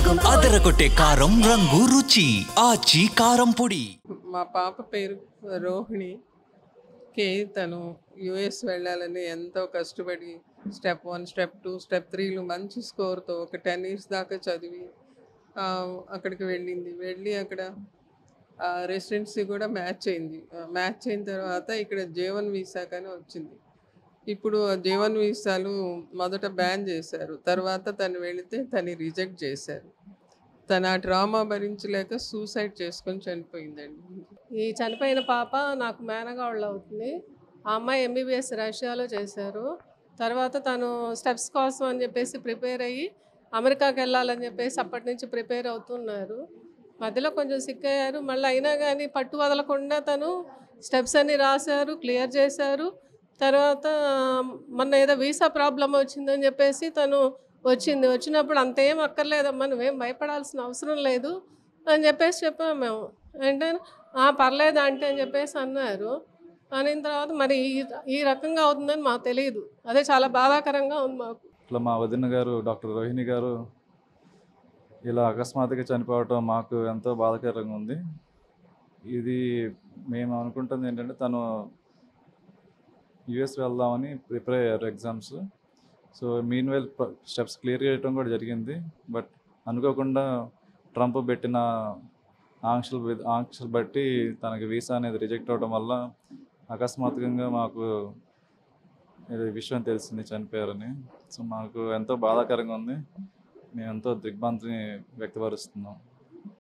అదరగొట్టే కారం రంగు రుచి ఆచి కారం పొడి. మా పాప పేరు రోహిణి. తను యుఎస్ వెళ్ళాలని ఎంతో కష్టపడి స్టెప్ 1, స్టెప్ 2, స్టెప్ 3లు మంచి స్కోర్తో ఒక 10 ఇయర్స్ దాకా చదివి అక్కడికి వెళ్ళి అక్కడ రెసిడెన్సీ కూడా మ్యాచ్ అయింది. మ్యాచ్ అయిన తర్వాత ఇక్కడ J1 వీసా కానీ వచ్చింది. ఇప్పుడు J1 వీసాలు మొదట బ్యాన్ చేశారు. తర్వాత తను వెళితే తను రిజెక్ట్ చేశారు. తను ఆ డ్రామా భరించలేక సూసైడ్ చేసుకొని చనిపోయిందండి. ఈ చనిపోయిన పాప నాకు మేనగాళ్ళు అవుతుంది. ఆ అమ్మాయి ఎంబీబీఎస్ రష్యాలో చేశారు. తర్వాత తను స్టెప్స్ కోసం అని చెప్పేసి ప్రిపేర్ అయ్యి అమెరికాకి వెళ్ళాలని చెప్పేసి అప్పటి నుంచి ప్రిపేర్ అవుతున్నారు. మధ్యలో కొంచెం సిక్ అయ్యారు. మళ్ళీ అయినా కానీ పట్టు వదలకుండా తను స్టెప్స్ అన్నీ రాశారు, క్లియర్ చేశారు. తర్వాత మొన్న ఏదో వీసా ప్రాబ్లం వచ్చిందని చెప్పేసి తను వచ్చినప్పుడు అంతేం అక్కర్లేదమ్మా, నువ్వేం భయపడాల్సిన అవసరం లేదు అని చెప్పేసి చెప్పాము మేము. అంటే పర్లేదు అంటే అని చెప్పేసి అన్నారు. అనిన తర్వాత మరి ఈ రకంగా అవుతుందని మాకు తెలియదు. అదే చాలా బాధాకరంగా ఉంది మాకు. ఇట్లా మా వదిన గారు డాక్టర్ రోహిణి గారు ఇలా అకస్మాత్తుగా చనిపోవటం మాకు ఎంతో బాధాకరంగా ఉంది. ఇది మేము అనుకుంటుంది ఏంటంటే తను యుఎస్ వెళ్దామని ప్రిపేర్ అయ్యారు exams. So meanwhile steps clear చేయడం కూడా జరిగింది. బట్ అనుకోకుండా ట్రంప్ పెట్టిన ఆంక్షలు బట్టి తనకి వీసా అనేది రిజెక్ట్ అవ్వడం వల్ల అకస్మాత్తుగా మాకు ఇది విషయం తెలిసింది చనిపోయారని. సో మాకు ఎంతో బాధాకరంగా ఉంది. మేము ఎంతో దిగ్భ్రాంతిని వ్యక్తపరుస్తున్నాం.